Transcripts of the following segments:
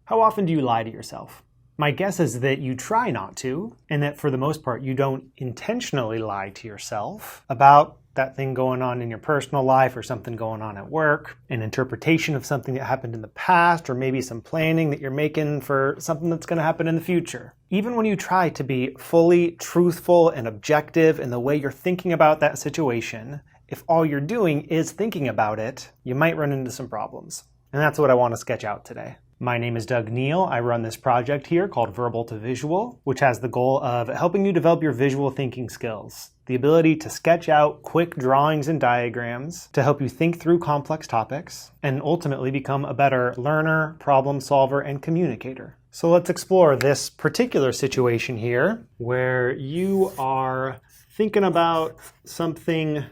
How often do you lie to yourself? My guess is that you try not to, and that for the most part you don't intentionally lie to yourself about that thing going on in your personal life or something going on at work, an interpretation of something that happened in the past, or maybe some planning that you're making for something that's going to happen in the future. Even when you try to be fully truthful and objective in the way you're thinking about that situation, if all you're doing is thinking about it, you might run into some problems. And that's what I want to sketch out today. My name is Doug Neill. I run this project here called Verbal to Visual, which has the goal of helping you develop your visual thinking skills, the ability to sketch out quick drawings and diagrams to help you think through complex topics, and ultimately become a better learner, problem solver, and communicator. So let's explore this particular situation here where you are thinking about something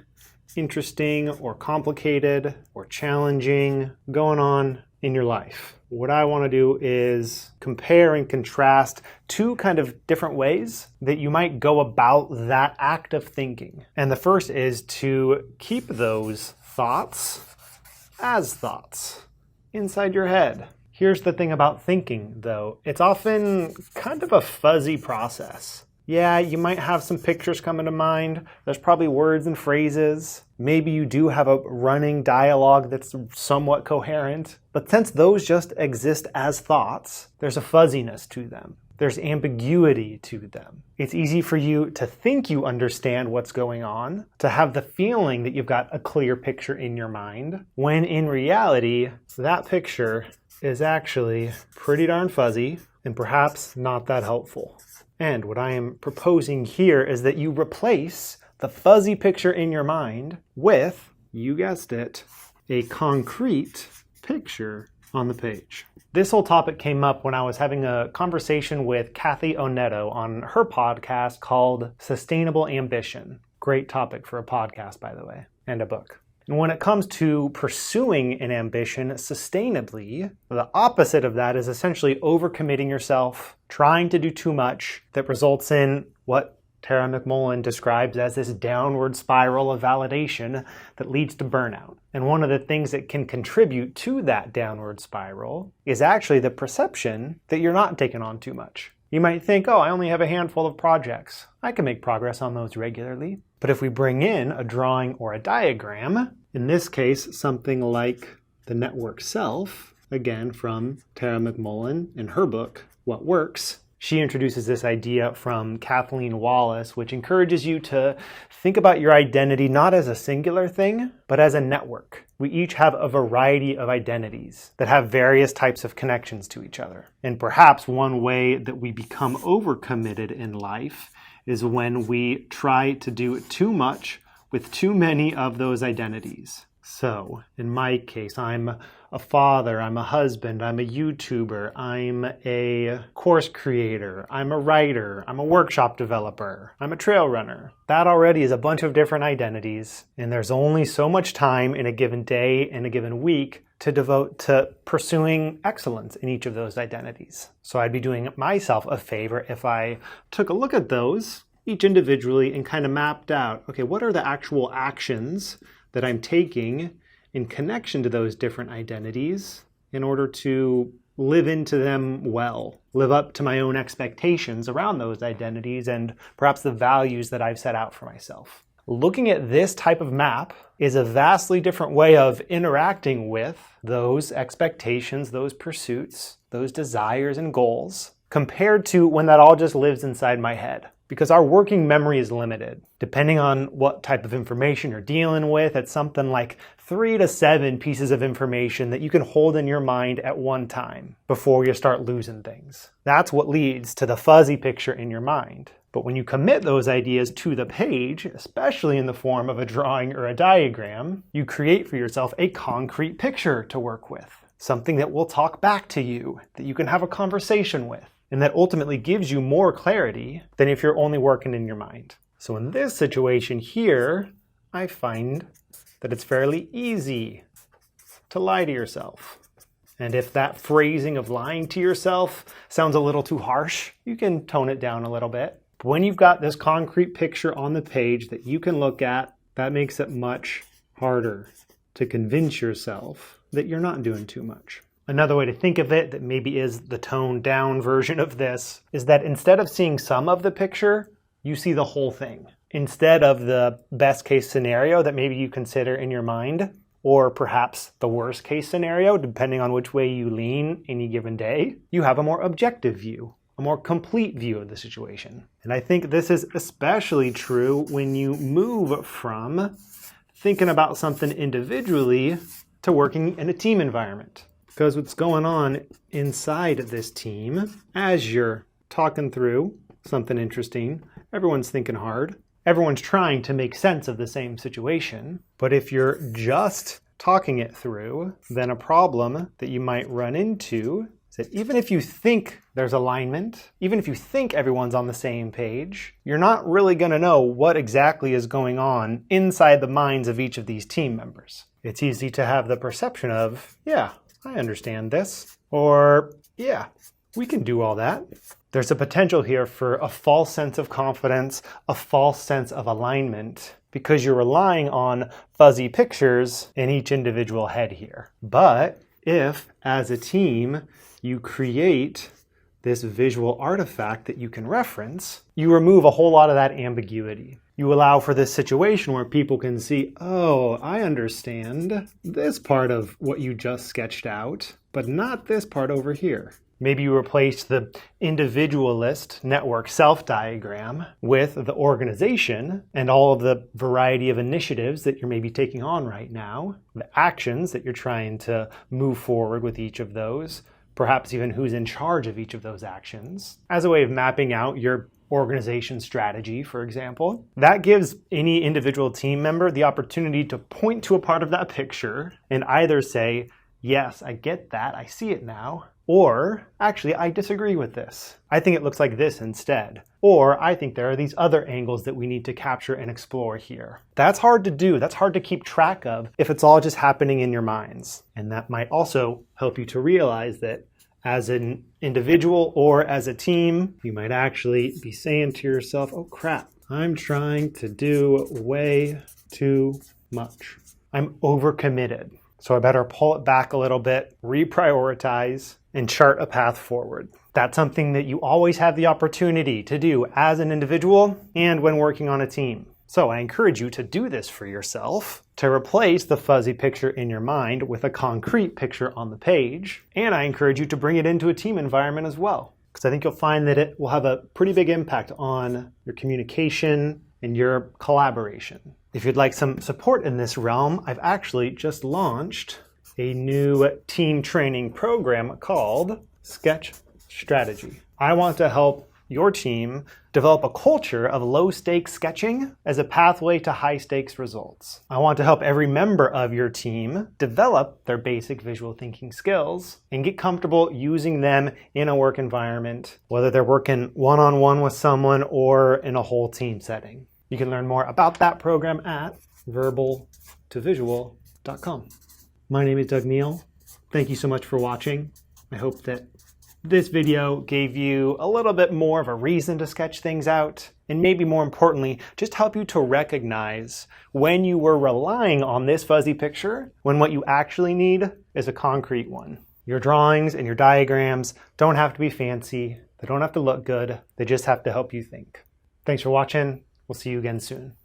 interesting or complicated or challenging going on in your life. What I want to do is compare and contrast two kind of different ways that you might go about that act of thinking. And the first is to keep those thoughts as thoughts inside your head. Here's the thing about thinking, though. It's often kind of a fuzzy process. Yeah, you might have some pictures coming to mind. There's probably words and phrases. Maybe you do have a running dialogue that's somewhat coherent. But since those just exist as thoughts, there's a fuzziness to them. There's ambiguity to them. It's easy for you to think you understand what's going on, to have the feeling that you've got a clear picture in your mind, when in reality, that picture is actually pretty darn fuzzy and perhaps not that helpful. And what I am proposing here is that you replace the fuzzy picture in your mind with, you guessed it, a concrete picture on the page. This whole topic came up when I was having a conversation with Kathy Onetto on her podcast called Sustainable Ambition. Great topic for a podcast, by the way, and a book. And when it comes to pursuing an ambition sustainably, the opposite of that is essentially overcommitting yourself, trying to do too much that results in what Tara McMullen describes as this downward spiral of validation that leads to burnout. And one of the things that can contribute to that downward spiral is actually the perception that you're not taking on too much. You might think, oh, I only have a handful of projects. I can make progress on those regularly. But if we bring in a drawing or a diagram, in this case, something like the network self, again from Tara McMullen in her book, What Works, she introduces this idea from Kathleen Wallace, which encourages you to think about your identity not as a singular thing, but as a network. We each have a variety of identities that have various types of connections to each other. And perhaps one way that we become overcommitted in life is when we try to do too much with too many of those identities. So, in my case, I'm a father, I'm a husband, I'm a YouTuber, I'm a course creator, I'm a writer, I'm a workshop developer, I'm a trail runner. That already is a bunch of different identities, and there's only so much time in a given day, in a given week, to devote to pursuing excellence in each of those identities. So I'd be doing myself a favor if I took a look at those, each individually, and kind of mapped out, okay, what are the actual actions that I'm taking in connection to those different identities in order to live into them well, live up to my own expectations around those identities and perhaps the values that I've set out for myself. Looking at this type of map is a vastly different way of interacting with those expectations, those pursuits, those desires and goals, compared to when that all just lives inside my head. Because our working memory is limited. Depending on what type of information you're dealing with, it's something like 3 to 7 pieces of information that you can hold in your mind at one time before you start losing things. That's what leads to the fuzzy picture in your mind. But when you commit those ideas to the page, especially in the form of a drawing or a diagram, you create for yourself a concrete picture to work with. Something that will talk back to you, that you can have a conversation with. And that ultimately gives you more clarity than if you're only working in your mind. So in this situation here, I find that it's fairly easy to lie to yourself. And if that phrasing of lying to yourself sounds a little too harsh, you can tone it down a little bit. But when you've got this concrete picture on the page that you can look at, that makes it much harder to convince yourself that you're not doing too much. Another way to think of it that maybe is the toned down version of this is that instead of seeing some of the picture, you see the whole thing. Instead of the best case scenario that maybe you consider in your mind, or perhaps the worst case scenario, depending on which way you lean any given day, you have a more objective view, a more complete view of the situation. And I think this is especially true when you move from thinking about something individually to working in a team environment. Because what's going on inside this team, as you're talking through something interesting, everyone's thinking hard. Everyone's trying to make sense of the same situation. But if you're just talking it through, then a problem that you might run into is that even if you think there's alignment, even if you think everyone's on the same page, you're not really going to know what exactly is going on inside the minds of each of these team members. It's easy to have the perception of, yeah, I understand this, or yeah, we can do all that. There's a potential here for a false sense of confidence, a false sense of alignment, because you're relying on fuzzy pictures in each individual head here. But if, as a team, you create this visual artifact that you can reference, you remove a whole lot of that ambiguity. You allow for this situation where people can see, oh, I understand this part of what you just sketched out, but not this part over here. Maybe you replace the individualist network self-diagram with the organization and all of the variety of initiatives that you're maybe taking on right now, the actions that you're trying to move forward with each of those, perhaps even who's in charge of each of those actions, as a way of mapping out your organization strategy, for example. That gives any individual team member the opportunity to point to a part of that picture and either say, yes, I get that, I see it now, or actually, I disagree with this. I think it looks like this instead. Or I think there are these other angles that we need to capture and explore here. That's hard to do. That's hard to keep track of if it's all just happening in your minds. And that might also help you to realize that as an individual or as a team, you might actually be saying to yourself, oh crap, I'm trying to do way too much. I'm overcommitted. So I better pull it back a little bit, reprioritize, and chart a path forward. That's something that you always have the opportunity to do as an individual and when working on a team. So I encourage you to do this for yourself, to replace the fuzzy picture in your mind with a concrete picture on the page. And I encourage you to bring it into a team environment as well, because I think you'll find that it will have a pretty big impact on your communication and your collaboration. If you'd like some support in this realm, I've actually just launched a new team training program called Sketch Strategy. I want to help your team develop a culture of low-stakes sketching as a pathway to high-stakes results. I want to help every member of your team develop their basic visual thinking skills and get comfortable using them in a work environment, whether they're working one-on-one with someone or in a whole team setting. You can learn more about that program at verbaltovisual.com. My name is Doug Neill. Thank you so much for watching. I hope that this video gave you a little bit more of a reason to sketch things out, and maybe more importantly, just help you to recognize when you were relying on this fuzzy picture, when what you actually need is a concrete one. Your drawings and your diagrams don't have to be fancy. They don't have to look good. They just have to help you think. Thanks for watching. We'll see you again soon.